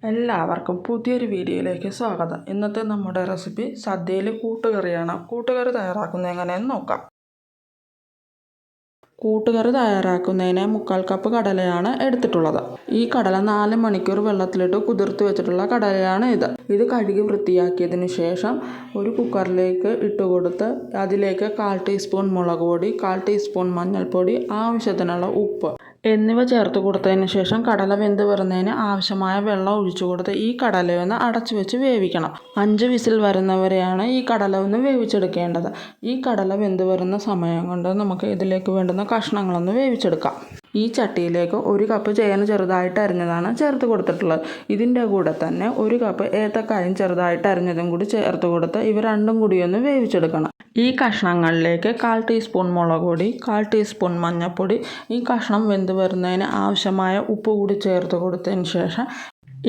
എല്ലാവർക്കും പുതിയൊരു വീഡിയോയിലേക്ക് സ്വാഗതം. ഇന്നത്തെ നമ്മുടെ റെസിപ്പി സദ്യയിൽ കൂട്ടുകറിയാണ്. കൂട്ടുകറി തയ്യാറാക്കുന്നത് എങ്ങനെയെന്ന് നോക്കാം. കൂട്ടുകറി തയ്യാറാക്കുന്നതിന് 3/4 കപ്പ് കടലയാണ് എടുത്തിട്ടുള്ളത്. ഈ കടല 4 മണിക്കൂർ വെള്ളത്തിലിട്ട് കുതിർത്ത് വെച്ചിട്ടുള്ള കടലയാണ് ഇത് കഴുകി വൃത്തിയാക്കിയതിന് ശേഷം ഒരു കുക്കറിലേക്ക് ഇട്ട് കൊടുത്ത് അതിലേക്ക് 1/4 ടീസ്പൂൺ മുളക് പൊടി, 1/4 ടീസ്പൂൺ മഞ്ഞൾപ്പൊടി, ആവശ്യത്തിനുള്ള ഉപ്പ് എന്നിവ ചേർത്ത് കൊടുത്തതിന് ശേഷം കടല വെന്ത് വരുന്നതിന് ആവശ്യമായ വെള്ളം ഒഴിച്ചു കൊടുത്ത് ഈ കടലയൊന്ന് അടച്ചു വെച്ച് വേവിക്കണം. 5 വിസിൽ വരുന്നവരെയാണ് ഈ കടല ഒന്ന് വേവിച്ചെടുക്കേണ്ടത്. ഈ കടല വെന്ത് വരുന്ന സമയം കൊണ്ട് നമുക്ക് ഇതിലേക്ക് വേണ്ടുന്ന കഷ്ണങ്ങളൊന്ന് വേവിച്ചെടുക്കാം. ഈ ചട്ടിയിലേക്ക് 1 കപ്പ് ചേന ചെറുതായിട്ട് അരിഞ്ഞതാണ് ചേർത്ത് കൊടുത്തിട്ടുള്ളത്. ഇതിൻ്റെ കൂടെ തന്നെ 1 കപ്പ് ഏത്തക്കായും ചെറുതായിട്ട് അരിഞ്ഞതും കൂടി ചേർത്ത് കൊടുത്ത് ഇവ രണ്ടും കൂടി ഒന്ന് വേവിച്ചെടുക്കണം. ഈ കഷ്ണങ്ങളിലേക്ക് 1/4 ടീസ്പൂൺ മുളക് പൊടി, 1/4 ടീസ്പൂൺ മഞ്ഞൾപ്പൊടി, ഈ കഷ്ണം വെന്ത് വരുന്നതിന് ആവശ്യമായ ഉപ്പ് കൂടി ചേർത്ത് കൊടുത്തതിന് ശേഷം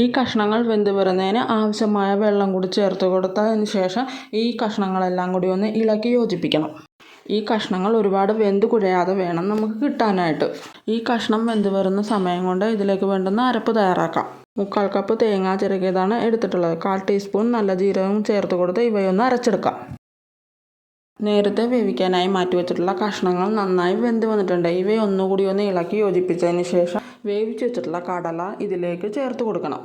ഈ കഷ്ണങ്ങൾ വെന്ത് വരുന്നതിന് ആവശ്യമായ വെള്ളം കൂടി ചേർത്ത് കൊടുത്തതിന് ശേഷം ഈ കഷ്ണങ്ങളെല്ലാം കൂടി ഒന്ന് ഇളക്കി യോജിപ്പിക്കണം. ഈ കഷ്ണങ്ങൾ ഒരുപാട് വെന്ത് കുഴയാതെ വേണം നമുക്ക് കിട്ടാനായിട്ട്. ഈ കഷ്ണം വെന്ത് വരുന്ന സമയം കൊണ്ട് ഇതിലേക്ക് വേണ്ടുന്ന അരപ്പ് തയ്യാറാക്കാം. 3/4 കപ്പ് തേങ്ങ ചിരകിയതാണ് എടുത്തിട്ടുള്ളത്. 1/4 ടീസ്പൂൺ നല്ല ജീരകം ചേർത്ത് കൊടുത്ത് ഇവയൊന്ന് അരച്ചെടുക്കാം. നേരത്തെ വേവിക്കാനായി മാറ്റി വെച്ചിട്ടുള്ള കഷ്ണങ്ങൾ നന്നായി വെന്ത് വന്നിട്ടുണ്ട്. ഇവയെ ഒന്നുകൂടി ഒന്ന് ഇളക്കി യോജിപ്പിച്ചതിന് ശേഷം വേവിച്ച് വെച്ചിട്ടുള്ള കടല ഇതിലേക്ക് ചേർത്ത് കൊടുക്കണം.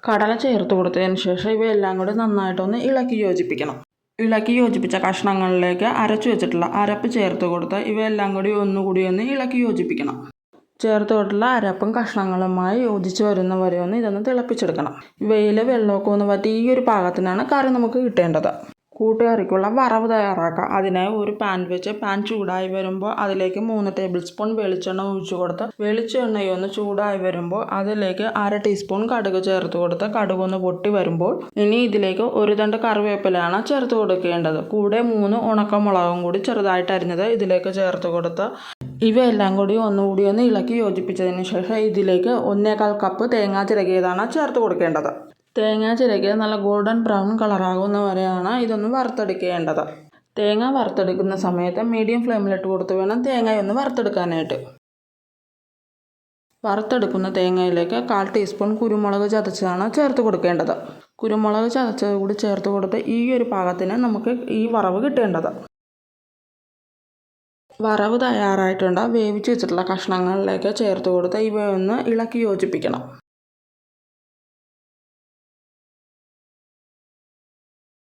കടല ചേർത്ത് കൊടുത്തതിന് ശേഷം ഇവയെല്ലാം കൂടി നന്നായിട്ടൊന്ന് ഇളക്കി യോജിപ്പിക്കണം. ഇളക്കി യോജിപ്പിച്ച കഷ്ണങ്ങളിലേക്ക് അരച്ചു വെച്ചിട്ടുള്ള അരപ്പ് ചേർത്ത് കൊടുത്ത് ഇവയെല്ലാം കൂടി ഒന്നുകൂടി ഒന്ന് ഇളക്കി യോജിപ്പിക്കണം. ചേർത്ത് കൊടുത്തുള്ള അരപ്പും കഷ്ണങ്ങളുമായി യോജിച്ച് വരുന്നവരെ ഒന്ന് ഇതൊന്ന് തിളപ്പിച്ചെടുക്കണം. ഇവയിലെ വെള്ളമൊക്കെ ഒന്ന് വറ്റി ഈ ഒരു പാകത്തിനാണ് കറി നമുക്ക് കിട്ടേണ്ടത്. കൂട്ടുകറിക്കുള്ള വറവ് തയ്യാറാക്കാം. അതിനായി ഒരു പാൻ വെച്ച് പാൻ ചൂടായി വരുമ്പോൾ അതിലേക്ക് 3 ടേബിൾ സ്പൂൺ വെളിച്ചെണ്ണ ഒഴിച്ചു കൊടുത്ത് വെളിച്ചെണ്ണയൊന്ന് ചൂടായി വരുമ്പോൾ അതിലേക്ക് 1/2 ടീസ്പൂൺ കടുക് ചേർത്ത് കൊടുത്ത് കടുകൊന്ന് പൊട്ടി വരുമ്പോൾ ഇനി ഇതിലേക്ക് 1 തണ്ട് കറിവേപ്പിലയാണ് ചേർത്ത് കൊടുക്കേണ്ടത്. കൂടെ 3 ഉണക്കമുളകും കൂടി ചെറുതായിട്ട് അരിഞ്ഞത് ഇതിലേക്ക് ചേർത്ത് കൊടുത്ത് ഇവയെല്ലാം കൂടി ഒന്നുകൂടി ഒന്ന് ഇളക്കി യോജിപ്പിച്ചതിന് ശേഷം ഇതിലേക്ക് 1/4 കപ്പ് തേങ്ങ ചിരകിയതാണ് ചേർത്ത് കൊടുക്കേണ്ടത്. തേങ്ങ ചിരകിയത് നല്ല ഗോൾഡൻ ബ്രൗൺ കളറാകുന്ന വരെയാണ് ഇതൊന്ന് വറുത്തെടുക്കേണ്ടത്. തേങ്ങ വറുത്തെടുക്കുന്ന സമയത്ത് മീഡിയം ഫ്ലെയിമിലിട്ട് കൊടുത്ത് വേണം തേങ്ങയൊന്ന് വറുത്തെടുക്കാനായിട്ട്. വറുത്തെടുക്കുന്ന തേങ്ങയിലേക്ക് 1/4 ടീസ്പൂൺ കുരുമുളക് ചതച്ചതാണ് ചേർത്ത് കൊടുക്കേണ്ടത്. കുരുമുളക് ചതച്ചത് കൂടി ചേർത്ത് കൊടുത്ത് ഈ ഒരു പാകത്തിന് നമുക്ക് ഈ വറവ് കിട്ടേണ്ടത്. വറവ് തയ്യാറായിട്ടുണ്ട്. വേവിച്ച് വെച്ചിട്ടുള്ള കഷ്ണങ്ങളിലേക്ക് ചേർത്ത് കൊടുത്ത് ഇവയൊന്ന് ഇളക്കി യോജിപ്പിക്കണം.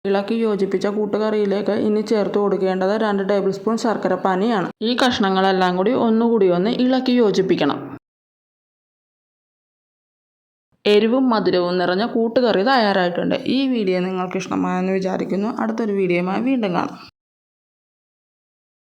ഇളക്കി യോജിപ്പിച്ച കൂട്ടുകറിയിലേക്ക് ഇനി ചേർത്ത് കൊടുക്കേണ്ടത് 2 ടേബിൾ സ്പൂൺ ശർക്കരപ്പാനിയാണ്. ഈ കഷ്ണങ്ങളെല്ലാം കൂടി ഒന്നുകൂടി ഒന്ന് ഇളക്കി യോജിപ്പിക്കണം. എരിവും മധുരവും നിറഞ്ഞ കൂട്ടുകറി തയ്യാറായിട്ടുണ്ട്. ഈ വീഡിയോ നിങ്ങൾക്ക് ഇഷ്ടമായെന്ന് വിചാരിക്കുന്നു. അടുത്തൊരു വീഡിയോയുമായി വീണ്ടും കാണാം.